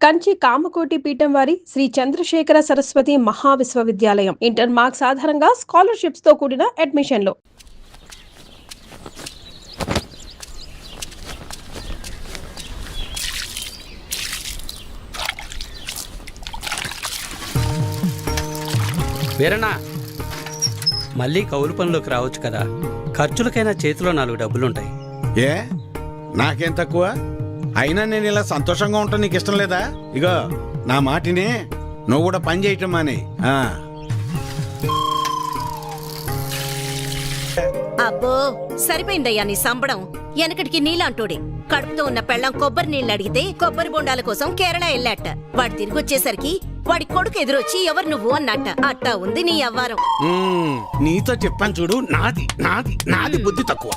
కంచి కామకోటి పీఠం వారి Shri Chandrasekhara Saraswati మహావిశ్వవిద్యాలయం inter marks ఆధారంగా స్కాలర్షిప్స్ తో కూడిన అడ్మిషన్లు. వీరన్నా, మళ్ళీ కౌలు పనిలోకి రావచ్చు కదా. ఖర్చులకైనా చేతిలో 4 డబ్బులుంటాయి. ఏ నాకేం తక్కువ? అయినా నేను ఇలా సంతోషంగా ఉంటాను నీకు ఇష్టం లేదా? ఇగో నా మాటినే, నువ్వు కూడా పని చేయటం మానే. అబ్బో సరిపోయిందయ్యా నీ సంబడం. వెనకటికి నీలాంటోడే కడుపుతో ఉన్న పెళ్ళం కొబ్బరి నీళ్ళు అడిగితే కొబ్బరి బొండాల కోసం కేరళ వెళ్ళాట. వాడు తిరిగి వచ్చేసరికి వాడి కొడుకు ఎదురొచ్చి ఎవరు నువ్వు అన్నట్ట. అట్టా ఉంది నీ అవ్వారం. నీతో చెప్పాను చూడు, నాది నాది నాది బుద్ధి తక్కువ.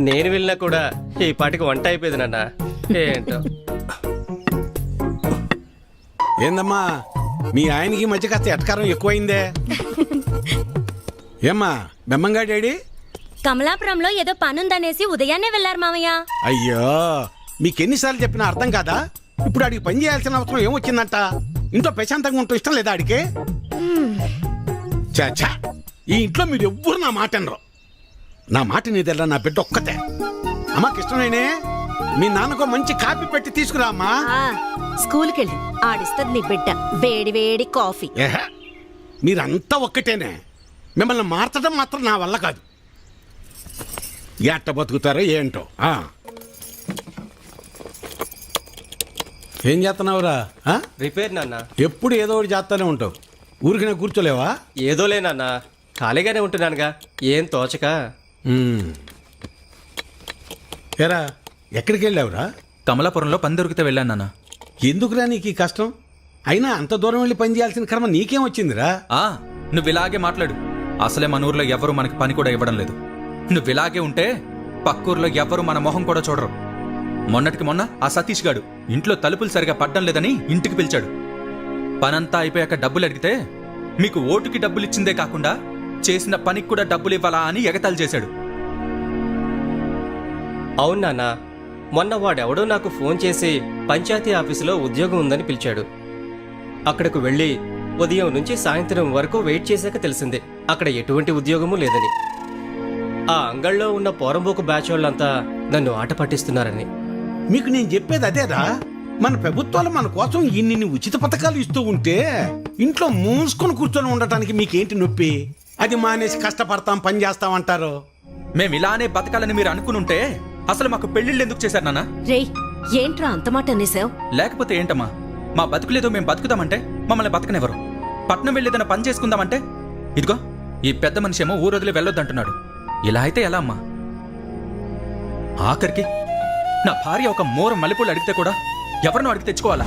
నేను వెళ్ళినా కూడా ఈ పాటికి వంట అయిపోయింది నాన్న. ఏంటో ఏందమ్మా, మీ ఆయనకి మధ్య కాస్త ఎటకారం ఎక్కువైందే. ఏమ్మా బెమ్మంగాడేడి? కమలాపురంలో ఏదో పనుందనేసి ఉదయాన్నే వెళ్లారు మామయ్య. అయ్యో, మీకెన్నిసార్లు చెప్పినా అర్థం కాదా? ఇప్పుడు ఆడికి పని చేయాల్సిన అవసరం ఏమొచ్చిందంట? ఇంట్లో ప్రశాంతంగా ఉంటూ ఇష్టం లేదా ఆడికి? చాచా, ఈ ఇంట్లో మీరు ఎవ్వరు నా మాట అనరు. నా మాట నీదెల్లా, నా బిడ్డ ఒక్కతే. అమ్మా కృష్ణనేనే, మీ నాన్నకో మంచి కాపీ పెట్టి తీసుకురా అమ్మా. స్కూల్కి వెళ్ళి ఆడిస్తుంది నీ బిడ్డ వేడి వేడి కాఫీ. మీరంతా ఒక్కటేనే, మిమ్మల్ని మార్చడం మాత్రం నా వల్ల కాదు. ఎట్ట బతుకుతారో ఏంటో. ఏం చేస్తున్నావురా? రిపేర్ నాన్న. ఎప్పుడు ఏదో ఒకటి చేస్తానే ఉంటావు, ఊరికినే కూర్చోలేవా? ఏదోలే నాన్న, ఖాళీగానే ఉంటున్నానుగా, ఏం తోచక. ఏరా, ఎక్కడికి వెళ్ళావురా? కమలాపురంలో పని దొరికితే వెళ్ళాను నాన్న. ఎందుకురా నీకు ఈ కష్టం? అయినా అంత దూరం వెళ్ళి పని చేయాల్సిన కర్మ నీకేం వచ్చిందిరా? నువ్వు ఇలాగే మాట్లాడు. అసలే మన ఊర్లో ఎవరు మనకి పని కూడా ఇవ్వడం లేదు. నువ్వు ఇలాగే ఉంటే పక్కూర్లో ఎవరు మన మొహం కూడా చూడరు. మొన్నటికి మొన్న ఆ సతీష్ గాడు ఇంట్లో తలుపులు సరిగా పడ్డం లేదని ఇంటికి పిలిచాడు. పనంతా అయిపోయాక డబ్బులు అడిగితే మీకు ఓటుకి డబ్బులు ఇచ్చిందే కాకుండా చేసిన పనికి కూడా డబ్బులు ఇవ్వాలా అని ఎగతాళి చేశాడు. అవును నాన్న, మొన్న వాడెవడో నాకు ఫోన్ చేసి పంచాయతీ ఆఫీసులో ఉద్యోగం ఉందని పిలిచాడు. అక్కడకు వెళ్ళి ఉదయం నుంచి సాయంత్రం వరకు వెయిట్ చేశాక తెలిసింది అక్కడ ఎటువంటి ఉద్యోగమూ లేదని. ఆ అంగళ్ళలో ఉన్న పోరంబోకు బ్యాచ్ వాళ్ళంతా నన్ను ఆట పట్టిస్తున్నారని. మీకు నేను చెప్పేది అదేరా, మన ప్రభుత్వాలు మన కోసం ఇన్ని ఉచిత పథకాలు ఇస్తూ ఉంటే ఇంట్లో మూసుకొని కూర్చొని ఉండటానికి మీకేంటి నొప్పి? అది మానేసి కష్టపడతాం, పని చేస్తామంటారు. మేము ఇలానే బతకాలని మీరు అనుకునుంటే అసలు మాకు పెళ్లిళ్ళు ఎందుకు చేశారు నాన్న? రేయ్, ఏంట్రా అంత మాట అనేసావు? లేకపోతే ఏంటమ్మా, మా బతుకులేదో మేము బతుకుదామంటే మమ్మల్ని బతకనివ్వరు. పట్నం వెళ్ళేదన్న పని చేసుకుందామంటే ఇదిగో ఈ పెద్ద మనిషి ఏమో ఊరు వదిలి వెళ్ళొద్దంటున్నాడు. ఇలా అయితే ఎలా అమ్మా? ఆఖరికి నా భార్య ఒక మోర మల్లెపూలు అడిగితే కూడా ఎవరినో అడిగి తెచ్చుకోవాలా?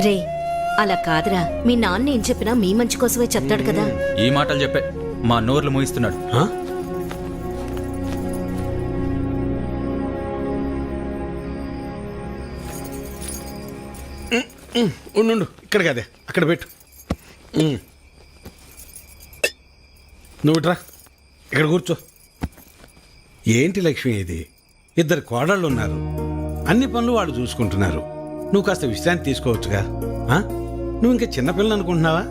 రే, అలా కాదురా. మీ నాన్న ఏం చెప్పినా మీ మంచి కోసమే చెప్తాడు కదా. ఈ మాటలు చెప్పే మా నోర్లు మూయిస్తున్నాడు. ఉండు, ఇక్కడ కదే, అక్కడ పెట్టు. నువ్వు ఇట్రా, ఇక్కడ కూర్చో. ఏంటి లక్ష్మి ఇది? 2 కోడళ్ళు ఉన్నారు, అన్ని పనులు వాళ్ళు చూసుకుంటున్నారు. నువ్వు కాస్త విశ్రాంతి తీసుకోవచ్చుగా. నువ్వు ఇంకా చిన్నపిల్లలు అనుకుంటున్నావా?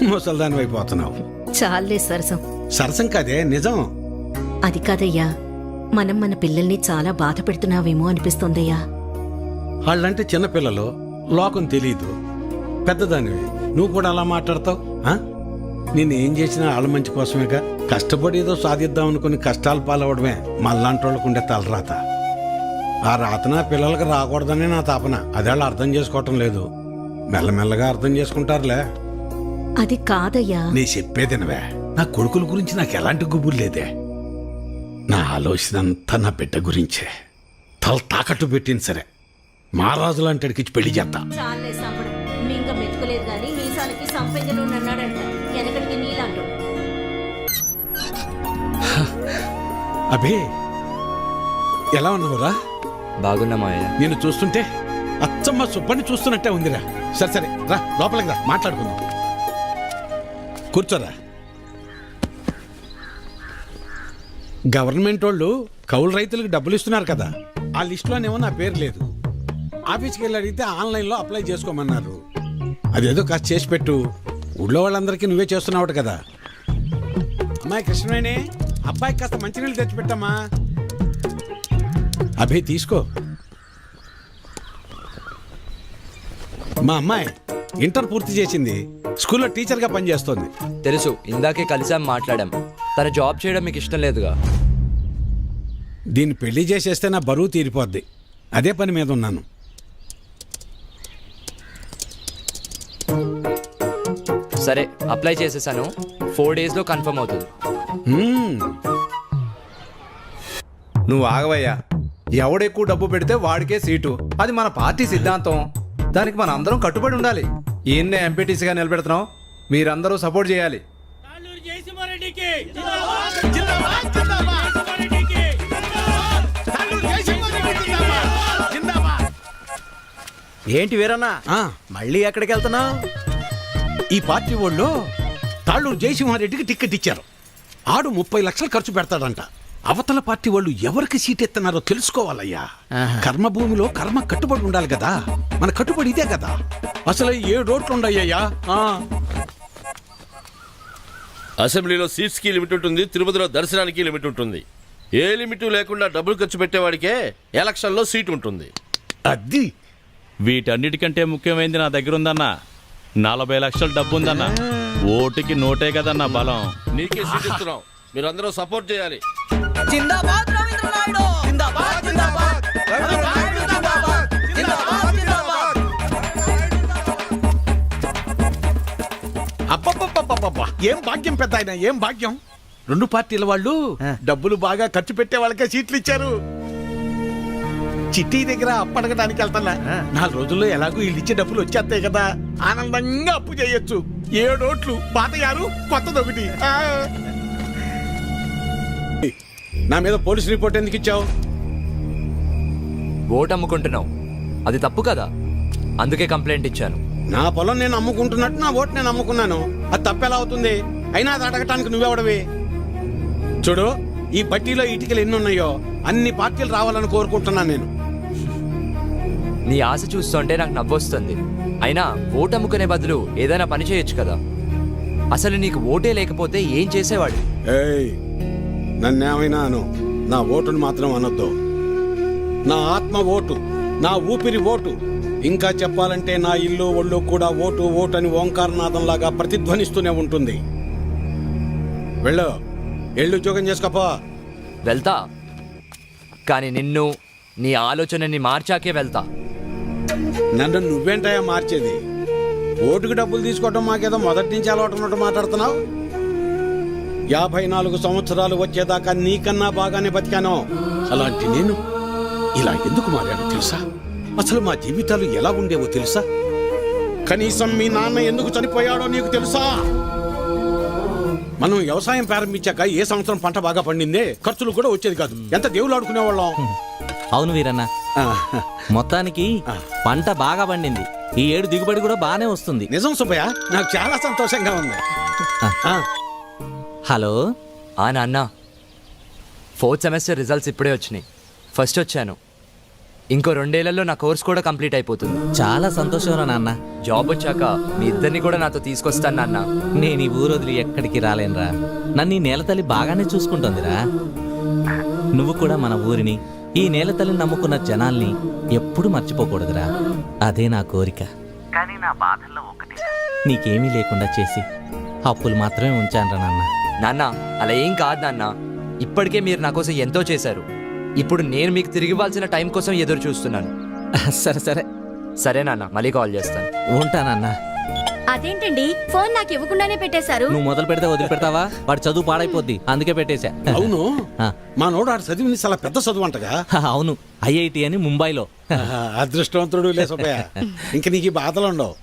ముసల్దాని అయిపోతున్నావు. చాలే సరసం. సరసం కాదే, నిజం. అది కాదయ్యా, మనం మన పిల్లల్ని చాలా బాధ పెడుతున్నావేమో అనిపిస్తోందయ్యా. వాళ్ళంటే చిన్నపిల్లలు, లోకం తెలీదు. పెద్దదానివి నువ్వు కూడా అలా మాట్లాడతావు? నేనేం చేసినా వాళ్ళ మంచి కోసమేగా. కష్టపడి ఏదో సాధిద్దాం అనుకుని కష్టాలు పాలవడమే మళ్ళాంటి వాళ్ళకు ఉండే తలరాత. ఆ రాతన పిల్లలకి రాకూడదని నా తాపన. అదే వాళ్ళు అర్థం చేసుకోవటం లేదు. మెల్లమెల్లగా అర్థం చేసుకుంటారులే. అది కాదయ్యా. నీ చెప్పేదినవే, నా కొడుకుల గురించి నాకు ఎలాంటి గుబురు లేదే. నా ఆలోచన అంతా నా బిడ్డ గురించే. తల తాకట్టు పెట్టింది సరే, మహారాజు లాంటి అడిగిచ్చి పెళ్లి చేస్తా. చాలే సంబడం. మింగ మెతుకులేదు గాని మీసాలకి సంపెంగలు అన్నాడంట. వెనకడికి నీలాంటో. అబే, ఎలా ఉన్నావురా? బాగున్నా మావయ్య. నేను చూస్తుంటే అచ్చమ్మ సుబ్బని చూస్తున్నట్టే ఉందిరా. సరే సరే రా, లోపలికి రా, మాట్లాడుకుందాం. కూర్చోరా. గవర్నమెంట్ వాళ్ళు కౌలు రైతులకు డబ్బులు ఇస్తున్నారు కదా, ఆ లిస్టులోనేమో నా పేరు లేదు. ఆఫీస్కి వెళ్ళి అడిగితే ఆన్లైన్లో అప్లై చేసుకోమన్నారు. అదేదో కాస్త చేసి పెట్టు. ఊళ్ళో వాళ్ళందరికీ నువ్వే చేస్తున్నావు కదా. అమ్మాయి కృష్ణవేణి, అబ్బాయికి కాస్త మంచినీళ్ళు తెచ్చిపెట్టమ్మా. అభి తీసుకో. మా అమ్మాయి ఇంటర్ పూర్తి చేసింది, స్కూల్లో టీచర్గా పనిచేస్తోంది. తెలుసు, ఇందాకే కలిసాం, మాట్లాడాం. తన జాబ్ చేయడం మీకు ఇష్టం లేదుగా. దీన్ని పెళ్లి చేసేస్తే నా బరువు తీరిపోద్ది. అదే పని మీద ఉన్నాను. సరే, అప్లై చేసేసాను. 4 days లో కన్ఫర్మ్ అవుతుంది. నువ్వు ఆగవయ్యా. ఎవడెక్కువ డబ్బు పెడితే వాడికే సీటు. అది మన పార్టీ సిద్ధాంతం. దానికి మన అందరం కట్టుబడి ఉండాలి. ఈయన్నే ఎంపీటీసీగా నిలబెడుతున్నాం. మీరందరూ సపోర్ట్ చేయాలి. ఏంటి వీరన్నా, మళ్ళీ ఎక్కడికి వెళ్తున్నావు? ఈ పార్టీ వాళ్ళు తాళ్ళూరు జయసింహారెడ్డికి టిక్కెట్ ఇచ్చారు. ఆడు 30 లక్షలు ఖర్చు పెడతాడంట. అవతల పార్టీ వాళ్ళు ఎవరికి సీట్ ఎత్తన్నారో తెలుసుకోవాలయ్యా. కర్మభూమిలో కర్మ కట్టుబడి ఉండాలి కదా. మన కట్టుబడి ఇదే కదా. అసలు 7 రోడ్లు ఉండయ్యా. అసెంబ్లీలో సీట్స్ కి లిమిట్ ఉంటుంది, తిరుపతిలో దర్శనానికి లిమిట్ ఉంటుంది. ఏ లిమిట్ లేకుండా డబ్బులు ఖర్చు పెట్టేవాడికే ఎలక్షన్లో సీట్ ఉంటుంది. అది వీటన్నిటికంటే ముఖ్యమైనది నా దగ్గర ఉందన్నా. 40 లక్షల డబ్బు ఉందన్నా. ఓటుకి నోటే కదన్నా బలం. నీకే సీట్ ఇస్తున్నాం, మీరందరూ సపోర్ట్ చేయాలి. అబ్బబ్బబ్బబ్బబ్బా, ఏం భాగ్యం పెద్ద ఆయన, ఏం భాగ్యం. 2 పార్టీల వాళ్ళు డబ్బులు బాగా ఖర్చు పెట్టే వాళ్ళకే సీట్లు ఇచ్చారు. చిట్టి దగ్గర అప్పడగడానికి వెళ్తానా. 4 రోజుల్లో ఎలాగో వీళ్ళు ఇచ్చే డబ్బులు వచ్చేస్తాయి కదా. ఆనందంగా అప్పు చేయొచ్చు. 7 ఓట్లు, పాత 6, కొత్తది 1. నా మీద పోలీస్ రిపోర్ట్ ఎందుకు ఇచ్చావు? ఓటు అమ్ముకుంటున్నావు, అది తప్పు కదా. అందుకే కంప్లైంట్ ఇచ్చాను. నా పొలం నేను అమ్ముకుంటున్నట్టు నా ఓటు నేను అమ్ముకున్నాను. అది తప్పెలా అవుతుంది? అయినా అది అడగటానికి నువ్వెవడవి? చూడు, ఈ బట్టీలో ఇటుకలు ఎన్ని ఉన్నాయో అన్ని పార్టీలు రావాలని కోరుకుంటున్నాను నేను. నీ ఆశ చూస్తుంటే నాకు నవ్వొస్తుంది. అయినా ఓటు అమ్ముకునే బదులు ఏదైనా పని చేయొచ్చు కదా. అసలు నీకు ఓటే లేకపోతే ఏం చేసేవాడు? ఏయ్, నన్నేమైనా అను, నా ఓటును మాత్రం అనొద్దు. నా ఆత్మ ఓటు, నా ఊపిరి ఓటు. ఇంకా చెప్పాలంటే నా ఇల్లు ఒళ్ళు కూడా ఓటు ఓటు అని ఓంకారనాదంలాగా ప్రతిధ్వనిస్తూనే ఉంటుంది. వెళ్ళు, ఎళ్ళు ఉద్యోగం చేసుకోపో. వెళ్తా, కానీ నిన్ను, నీ ఆలోచనని మార్చాకే వెళ్తా. నన్ను నువ్వేంటయా మార్చేది? ఓటుకు డబ్బులు తీసుకోవటం మాకేదో మొదటి నుంచి అలవాటు ఉన్నట్టు మాట్లాడుతున్నావు. 54 సంవత్సరాలు వచ్చేదాకా నీకన్నా బాగానే బతికాను. అలాంటి నేను ఇలా ఎందుకు మారాను తెలుసా? అసలు మా జీవితాలు ఎలా ఉండేవో తెలుసా? కనీసం మీ నాన్న ఎందుకు చనిపోయాడో నీకు తెలుసా? మనం వ్యవసాయం ప్రారంభించాక ఏ సంవత్సరం పంట బాగా పండిందే, ఖర్చులు కూడా వచ్చేది కాదు. ఎంత దేవుళ్ళు ఆడుకునేవాళ్ళం. అవును వీరన్న, మొత్తానికి పంట బాగా పండింది. ఈ ఏడు దిగుబడి కూడా బాగానే వస్తుంది. నిజం సుబ్బయ్య, నాకు చాలా సంతోషంగా ఉంది. హలో నాన్న, 4th సెమిస్టర్ రిజల్ట్స్ ఇప్పుడే వచ్చినాయి. ఫస్ట్ వచ్చాను. ఇంకో 2 ఏళ్లలో నా కోర్స్ కూడా కంప్లీట్ అయిపోతుంది. చాలా సంతోషం రా నాన్న. జాబ్ వచ్చాక మీ ఇద్దరిని కూడా నాతో తీసుకొస్తాను నాన్న. నేను ఈ ఊరు వదిలి ఎక్కడికి రాలేనురా. నన్ను ఈ నేలతల్లి బాగానే చూసుకుంటోందిరా. నువ్వు కూడా మన ఊరిని, ఈ నేలతల్లిని నమ్ముకున్న జనాల్ని ఎప్పుడు మర్చిపోకూడదురా. అదే నా కోరిక. కానీ నా బాధల్లో ఒకటి, నీకేమీ లేకుండా చేసి అప్పులు మాత్రమే ఉంచానురా నాన్న. నాన్న, అలా ఏం కాదు నాన్న. ఇప్పటికే మీరు నా కోసం ఎంతో చేశారు. ఇప్పుడు నేను మీకు తిరిగి ఇవ్వాల్సిన టైం కోసం ఎదురు చూస్తున్నాను. సరే సరే సరే నాన్న, మళ్ళీ కాల్ చేస్తాను. ఉంటానన్నా. అదేంటండి, ఫోన్ నాకు ఇవ్వకుండానే పెట్టేశారు. నువ్వు మొదలు పెడితే వదిలిపెడతావా? వాడు చదువు పాడైపోద్ది, అందుకే పెట్టేశా. అవును, మా నోడు ఆడు చదివింది చాలా పెద్ద చదువు అంటగా. అవును, IIT అని ముంబైలో. అదృష్టవంతుడు లే సుబ్బయ్య, ఇంక నీకు ఈ బాధలు ఉండవు.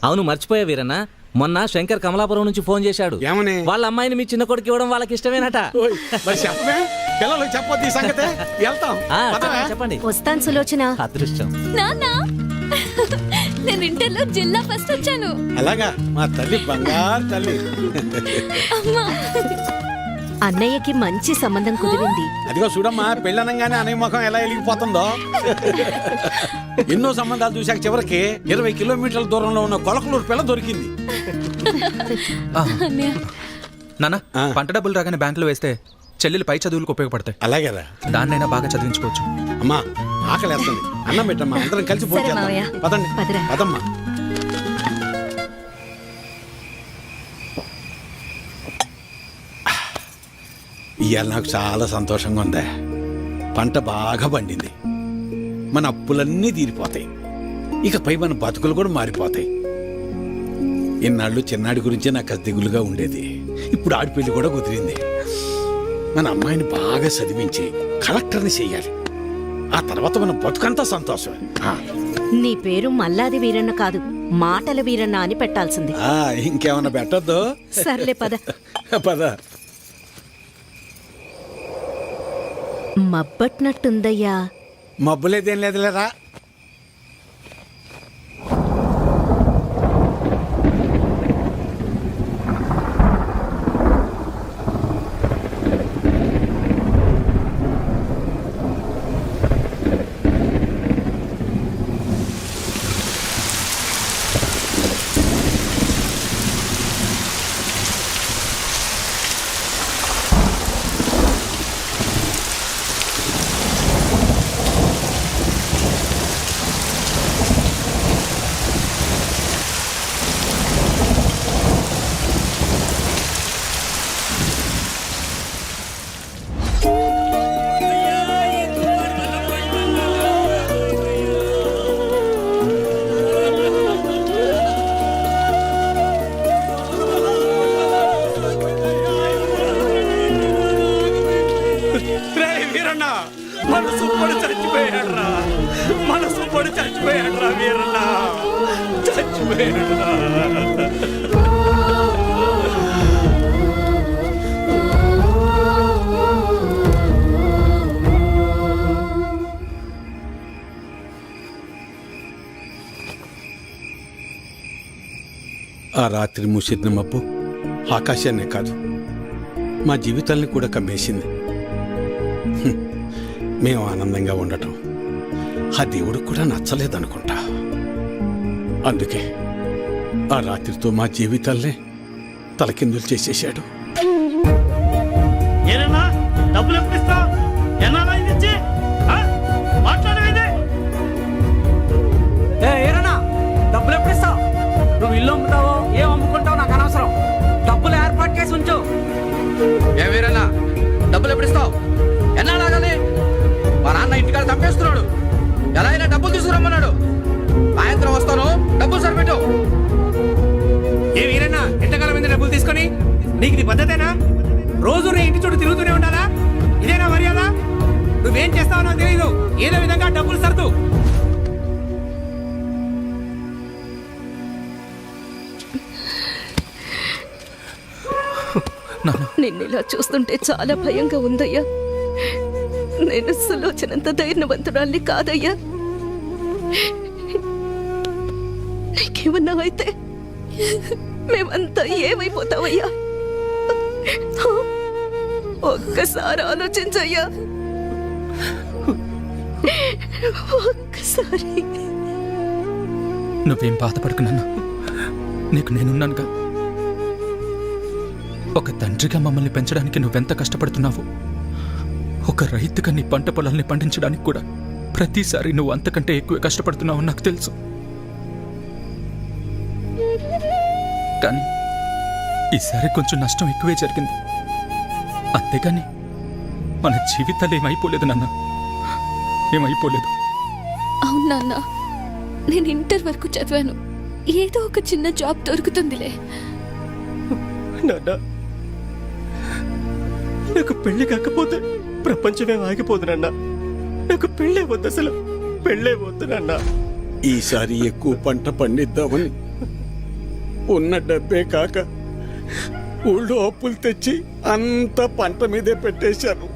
అవును, మర్చిపోయా వీరన్న, మొన్న శంకర్ కమలాపురం నుంచి ఫోన్ చేశాడు. ఏమని? వాళ్ళ అమ్మాయిని మీ చిన్న కొడుకు ఇవ్వడం వాళ్ళకి ఇష్టమేనట. ఓయ్, మరి చెప్పమే, పిల్లలకు చెప్పొద్దు ఈ సంగతే. వెళ్తాం, పదవే. చెప్పండి. వస్తాను సులోచన. అదృష్టం. నాన్న, నేను ఇంటర్లో జిల్లా ఫస్ట్ వచ్చాను. అలాగా, మా తల్లి బంగారు తల్లి. అమ్మా, అన్నయ్యకి మంచి సంబంధం కుదిరింది. అదిగో చూడమ్మా, పెళ్ళనంగానే అనే ముఖం ఎలా వెలిగిపోతుందో. ఎన్నో సంబంధాలు చూశాక చివరికి 20 కిలోమీటర్ల దూరంలో ఉన్న కొలకలూరు పిల్ల దొరికింది. నాన్న, పంట డబ్బులు రాగానే బ్యాంకులో వేస్తే చెల్లెలు పై చదువులకు ఉపయోగపడతాయి. అలాగేరా, దాన్నైనా బాగా చదివించుకోవచ్చు. అమ్మా ఆకలి వేస్తుంది, అన్నం పెట్టమ్మా, అందరం కలిసి సరే భోంచేద్దాం. మావయ్య. పదండి పదరా. పదమ్మా. ఇవాళ నాకు చాలా సంతోషంగా ఉందా. పంట బాగా పండింది, మన అప్పులన్నీ తీరిపోతాయి, ఇకపై మన బతుకులు కూడా మారిపోతాయి. ఇన్నాళ్ళు చిన్నాడి గురించే నాకు అది దిగులుగా ఉండేది. ఇప్పుడు ఆడి పెళ్లి కూడా కుదిరింది. మన అమ్మాయిని బాగా చదివించి కలెక్టర్ని చెయ్యాలి. ఆ తర్వాత మన బతుకంతా సంతోషమే. నీ పేరు మల్లాది వీరన్న కాదు, మాటల వీరన్న అని పెట్టాల్సింది. ఇంకేమన్నా పెట్టద్దు. సర్లే పద. పద. మబ్బట్నట్టుందయ్యా. మబ్బులేదేం లేదులేరా. మనసు పడి చచ్చిపోయాడు రా, మనసు పడి చచ్చిపోయాడు రా వీరన్న, చచ్చిపోయాడు రా. ఆ రాత్రి మూసిన మబ్బు ఆకాశాన్నే కాదు, మా జీవితాల్ని కూడా కమ్మేసింది. మేము ఆనందంగా ఉండటం ఆ దేవుడికి కూడా నచ్చలేదనుకుంటా. అందుకే ఆ రాత్రితో మా జీవితాల్నే తలకిందులు చేసేశాడు. ఏరన్నా డబ్బులు ఎప్పుడు ఇస్తావు? ఎన్నాళ్ళ ఇది ఇచ్చి? మాట్లాడవేది? ఏరన్నా డబ్బులు ఎప్పుడు ఇస్తావు? నువ్వు ఇల్లు అమ్ముతావో ఏం అమ్ముకుంటావు నాకు అనవసరం. డబ్బులు ఏర్పాటు చేసి ఉంచు. ఏ వీరన్నా, డబ్బులు ఎప్పుడు ఇస్తావు? ఎన్నాళ్ళాగాలి? మా నాన్న ఇంటికాడ తప్పేస్తున్నాడు. ఎలా అయినా డబ్బులు తీసుకురమ్మన్నాడు. సాయంత్రం వస్తాను, డబ్బులు సరిపెట్టు. ఏ వీరన్నా, ఎంతకాలం మీద డబ్బులు తీసుకొని? నీకు ఇది పద్ధతేనా? రోజు నీ ఇంటి చుట్టూ తిరుగుతూనే ఉండాలా? ఇదేనా మర్యాద? నువ్వేం చేస్తావో నాకు తెలియదు, ఏదో విధంగా డబ్బులు సర్దు. నిన్నిలా చూస్తుంటే చాలా భయంగా ఉందయ్యా. నేను సులోచనంత ధైర్యవంతురాల్ని కాదయ్యా. నీకేమన్నా అయితే మేమంతా ఏమైపోతావయ్యా? ఒక్కసారి ఆలోచించయ్యా, ఒక్కసారి. నువ్వేం బాధపడకు నాన్న, నీకు నేనున్నానుగా. ఒక తండ్రిగా మమ్మల్ని పెంచడానికి నువ్వెంత కష్టపడుతున్నావు, ఒక రైతుగా నీ పంట పొలాల్ని పండించడానికి కూడా ప్రతిసారి నువ్వు అంతకంటే ఎక్కువ కష్టపడుతున్నావు నాకు తెలుసు. కానీ ఈసారి కొంచెం నష్టం ఎక్కువే జరిగింది. అంతేగాని మన జీవితాలు ఏమైపోలేదు నాన్న, ఏమైపోలేదు. అవును నాన్న, నేను ఇంటర్ వరకు చదివాను. ఏదో ఒక చిన్న జాబ్ దొరుకుతుందిలే. నాన్న, నాకు పెళ్లి కాకపోతే ప్రపంచమే ఆగిపోదు నాన్న. నాకు పెళ్ళే వద్దు, అసలు పెళ్ళే వద్దు నాన్న. ఈసారి ఎక్కువ పంట పండిద్దామని ఉన్న డబ్బే కాక ఊళ్ళో అప్పులు తెచ్చి అంత పంట మీదే పెట్టేశాను.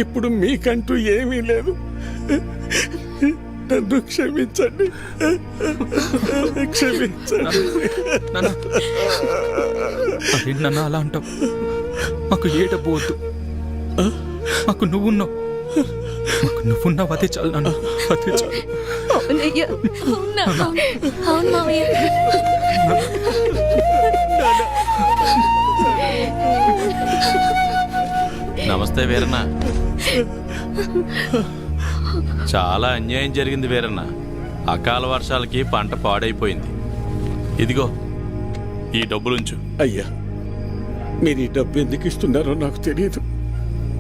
ఇప్పుడు మీకంటూ ఏమీ లేదు. నన్ను క్షమించండి, క్షమించండి. నాన్న అలా అంటావు? మాకు ఏ డబ్బు వద్దు, మాకు నువ్వున్నావు, మాకు నువ్వున్నావు, అదే చాలు నాన్న, అదే చాలు. అవునయ్యా, అవునా? అవును మావయ్య. నమస్తే వీరన్న. చాలా అన్యాయం జరిగింది వీరన్న. అకాల వర్షాలకి పంట పాడైపోయింది. ఇదిగో ఈ డబ్బులుంచు. అయ్యా, మీరు ఈ డబ్బు ఎందుకు ఇస్తున్నారో నాకు తెలియదు,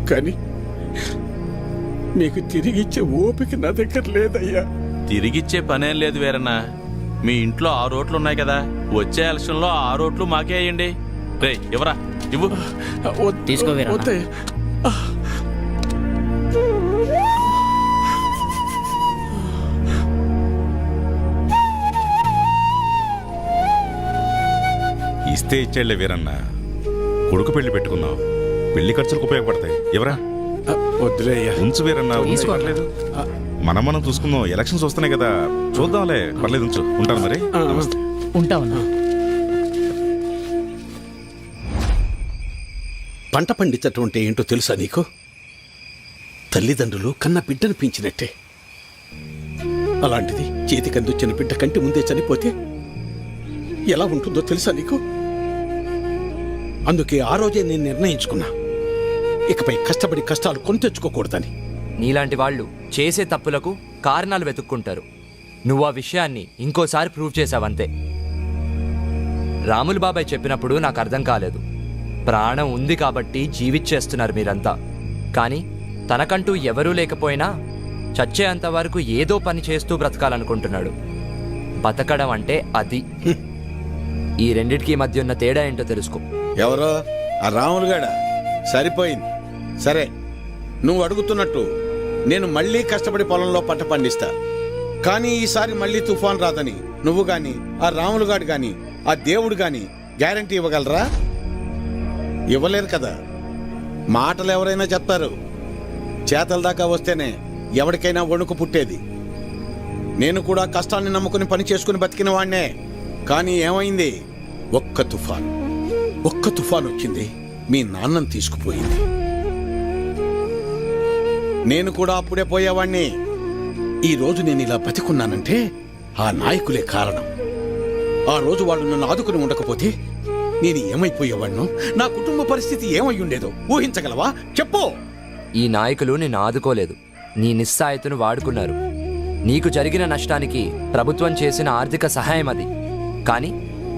కానీ మీకు తిరిగిచ్చే ఓపిక నా దగ్గర లేదయ్యా. తిరిగిచ్చే పనేం లేదు వీరన్న. మీ ఇంట్లో 6 ఓట్లు ఉన్నాయి కదా, వచ్చే ఎలక్షన్లో 6 ఓట్లు మాకే వేయండి. రే ఇవ్వరా, ఇవ్వు. తీసుకో వీరన్న. వద్దయ్యా. ఇస్తే ఇచ్చేళ్లే వీరన్న, కొడుకు పెళ్లి పెట్టుకున్నావు, పెళ్లి ఖర్చులకు ఉపయోగపడతాయి. ఎవరా? వద్దులే అయ్యా. ఉంచు వీరన్న, ఉంచు, పర్లేదు. మనం చూసుకుందాం, ఎలక్షన్స్ వస్తున్నాయి కదా, చూద్దాంలే, పర్లేదు, ఉంచు. ఉంటాను మరి. ఉంటావన్నా. పంట పండించటం అంటే ఏంటో తెలుసా నీకు? తల్లిదండ్రులు కన్న బిడ్డను పెంచినట్టే. అలాంటిది చేతికందొచ్చిన బిడ్డ కంటి ముందే చనిపోతే ఎలా ఉంటుందో తెలుసా నీకు? అందుకే ఆ రోజే నేను నిర్ణయించుకున్నా, ఇకపై కష్టపడి కష్టాలు కొని తెచ్చుకోకూడదని. నీలాంటి వాళ్ళు చేసే తప్పులకు కారణాలు వెతుక్కుంటారు. నువ్వు ఆ విషయాన్ని ఇంకోసారి ప్రూవ్ చేశావంతే. రాములు బాబాయ్ చెప్పినప్పుడు నాకు అర్థం కాలేదు. ప్రాణం ఉంది కాబట్టి జీవిచ్చేస్తున్నారు మీరంతా. కానీ తనకంటూ ఎవరూ లేకపోయినా చచ్చేంత వరకు ఏదో పని చేస్తూ బ్రతకాలనుకుంటున్నాడు. బతకడం అంటే అది. ఈ రెండిటికి మధ్య ఉన్న తేడా ఏంటో తెలుసుకో. ఎవరో ఆ రాములుగాడ సరిపోయింది. సరే, నువ్వు అడుగుతున్నట్టు నేను మళ్ళీ కష్టపడి పొలంలో పంట పండిస్తా. కానీ ఈసారి మళ్ళీ తుఫాన్ రాదని నువ్వు గాని, ఆ రాములుగాడు గాని, ఆ దేవుడు గాని గ్యారంటీ ఇవ్వగలరా? ఇవ్వలేరు కదా. మాటలు ఎవరైనా చెప్తారు, చేతల దాకా వస్తేనే ఎవరికైనా వణుకు పుట్టేది. నేను కూడా కష్టాన్ని నమ్ముకుని పని చేసుకుని బతికిన వాణ్ణే. కానీ ఏమైంది? ఒక్క తుఫాన్ వచ్చింది, మీ నాన్నని తీసుకుపోయింది. నేను కూడా అప్పుడే పోయేవాణ్ణి. ఈ రోజు నేను ఇలా బతికున్నానంటే ఆ నాయకులే కారణం. ఆ రోజు వాళ్ళు నన్ను ఆదుకుని ఉండకపోతే నేను ఏమైపోయేవాణ్ణో, నా కుటుంబ పరిస్థితి ఏమై ఉండేదో ఊహించగలవా? చెప్పు. ఈ నాయకులు నిన్ను ఆదుకోలేదు, నీ నిస్సాయతను వాడుకున్నారు. నీకు జరిగిన నష్టానికి ప్రభుత్వం చేసిన ఆర్థిక సహాయం అది. కానీ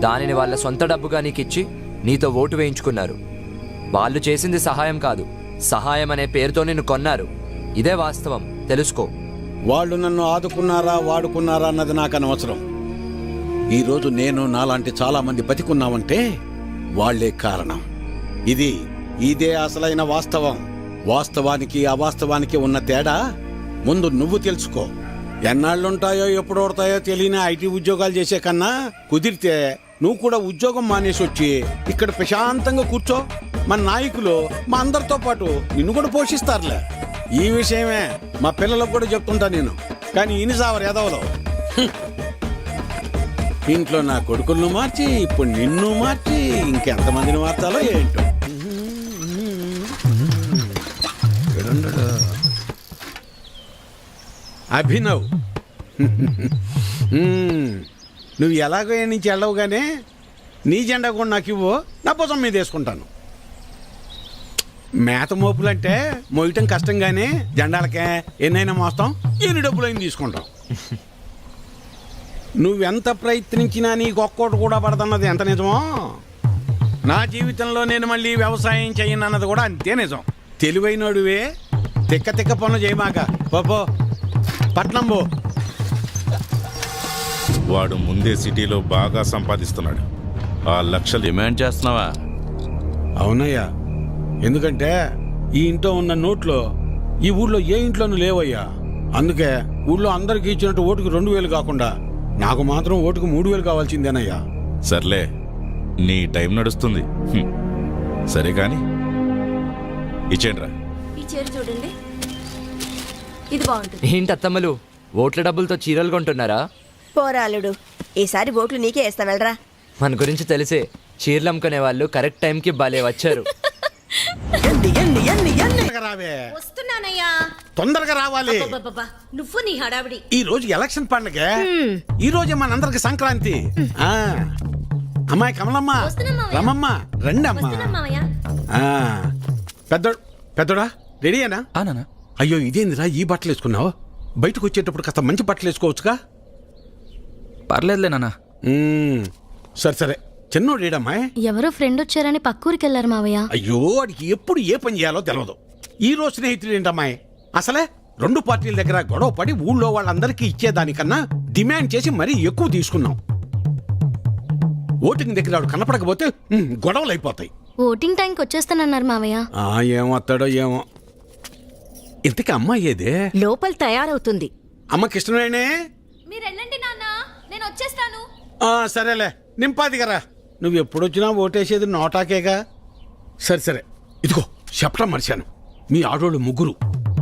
దానిని వాళ్ళ సొంత డబ్బుగా నీకిచ్చి నీతో ఓటు వేయించుకున్నారు. వాళ్ళు చేసింది సహాయం కాదు, సహాయం అనే పేరుతో నిన్ను కొన్నారు. ఇదే వాస్తవం, తెలుసుకో. వాళ్ళు నన్ను ఆదుకున్నారా వాడుకున్నారా అన్నది నాకు అనవసరం. ఈరోజు నేను నాలాంటి చాలా మంది బతికున్నామంటే వాళ్లే కారణం. ఇదే అసలైన వాస్తవం. వాస్తవానికి అవాస్తవానికి ఉన్న తేడా ముందు నువ్వు తెలుసుకో. ఎన్నాళ్ళుంటాయో ఎప్పుడు ఓడతాయో తెలియని ఐటీ ఉద్యోగాలు చేసే కన్నా కుదిరితే నువ్వు కూడా ఉద్యోగం మానేసి వచ్చి ఇక్కడ ప్రశాంతంగా కూర్చో. మన నాయకులు మా అందరితో పాటు నిన్ను కూడా పోషిస్తారులే. ఈ విషయమే మా పిల్లలకు కూడా చెప్తుంటా నేను. కానీ ఇన్ని సావరు ఎదవలో. ఇంట్లో నా కొడుకులను మార్చి ఇప్పుడు నిన్ను మార్చి ఇంకెంతమందిని మార్చాలో ఏంటో. అభినవ్, నువ్వు ఎలాగో నుంచి వెళ్ళవుగానే నీ జెండా కూడా నాకు ఇవ్వు, నా భుజం మీద వేసుకుంటాను. మేత మోపులంటే మోయటం కష్టంగానే జెండాలకే ఎన్నైనా మోస్తాం, ఎన్ని డబ్బులైనా తీసుకుంటాం. నువ్వెంత ప్రయత్నించినా నీకు ఒక్కోటి కూడా పడదన్నది ఎంత నిజమో, నా జీవితంలో నేను మళ్ళీ వ్యవసాయం చేయనన్నది కూడా అంతే నిజం. తెలివైనోడువే, తిక్క పనులు చేయమాక. పో పట్నం పో. వాడు ముందే సిటీలో బాగా సంపాదిస్తున్నాడు. ఆ లక్షలు డిమాండ్ చేస్తున్నావా? అవునయ్యా, ఎందుకంటే ఈ ఇంట్లో ఉన్న నోట్లో ఈ ఊళ్ళో ఏ ఇంట్లోనూ లేవయ్యా. అందుకే ఊళ్ళో అందరికి ఇచ్చినట్టు ఓటుకు 2000 కాకుండా నాకు మాత్రం ఓటుకు 3000 కావాల్సిందేనయ్యా. సర్లే, నీ టైం నడుస్తుంది. సరే కాని ఇచ్చేండ్రా. ఈ చీర చూడండి, ఇది బాగుంటుంది. ఏంటి అత్తమ్మలు ఓట్ల డబ్బులతో చీరలు కొంటున్నారా? పోరాలుడు, ఈసారి ఓట్లు నీకే వేస్తా వెళ్ళరా. మన గురించి తెలిసే చీరలు అమ్ముకునే వాళ్ళు కరెక్ట్ టైంకి భలే వచ్చారు. తొందరగా రావే, వస్తున్నానయ్యా. తొందరగా రావాలి. అబ్బబ్బబ్బా, నువ్వు నీ హడావిడి. ఈ రోజు ఎలక్షన్ పండుగ, ఈ రోజే మనందరికి సంక్రాంతి. ఆ అమ్మాయి కమలమ్మ, రమమ్మ, రండి అమ్మా. పెద్దోడా రెడీయేనా? ఆనా అయ్యో ఇదేందిరా ఈ బట్టలు వేసుకున్నావు? బయటకు వచ్చేటప్పుడు కాస్త మంచి బట్టలు వేసుకోవచ్చుగా. పర్లేదులే నాన్న. సరే సరే, చిన్నోడు ఏడమ్మాయి? ఎవరో ఫ్రెండ్ వచ్చారని పక్కూరికి వెళ్ళారు మావయ్య. అయ్యో వాడికి ఎప్పుడు ఏ పని చేయాలో తెలియదు. ఈ రోజు స్నేహితుడు ఏంటమ్మాయి? అసలే 2 పార్టీల దగ్గర గొడవ పడి ఊళ్ళో వాళ్ళందరికీ ఇచ్చేదానికన్నా డిమాండ్ చేసి మరీ ఎక్కువ తీసుకున్నాం. ఓటింగ్ దగ్గర వాడు కనపడకపోతే గొడవలు అయిపోతాయి. ఓటింగ్ టైంకి వచ్చేస్తానన్నారు మావయ్య. ఏమొస్తాడో ఏమో. ఇంతకీ అమ్మాయి ఏదే? లోపల తయారవుతుంది. అమ్మకి ఇష్టమేనే? మీరు వెళ్ళండి నాన్న, నేను వచ్చేస్తాను. సరేలే, నింపాదిగరా. నువ్వు ఎప్పుడొచ్చినా ఓటేసేది నోటాకేగా. సరే సరే, ఇదిగో చెప్పడం మర్చాను. మీ ఆడోళ్ళు ముగ్గురు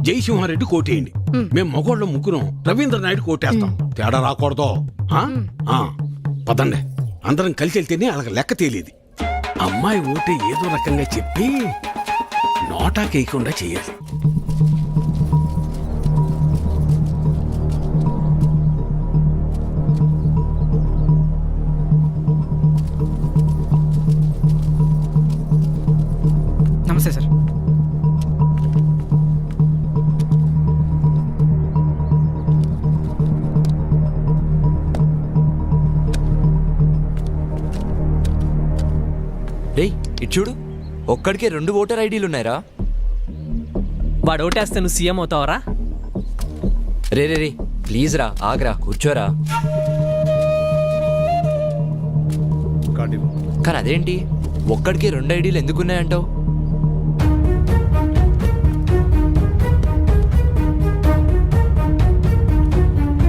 జయసింహారెడ్డి కోటేయండి, మేము మగోళ్ళ ముగ్గురం రవీంద్ర నాయుడు కోటేస్తాం. తేడా రాకూడదు. పదండి, అందరం కలిసి వెళ్తేనే అలాగ లెక్క తేలేది. అమ్మాయి ఓటే ఏదో రకంగా చెప్పి నోటాకేయకుండా చేయాలి. నమస్తే సార్. డేయ్ ఇటు చూడు, ఒక్కడికే 2 ఓటర్ ఐడీలు ఉన్నాయరా. వాడు ఓటేస్తే నువ్వు CM అవుతావరా? Ray ray ray please రా, ఆగ్రా, కూర్చోరా. కానీ అదేంటి ఒక్కడికి 2 ఐడీలు ఎందుకున్నాయంటావు?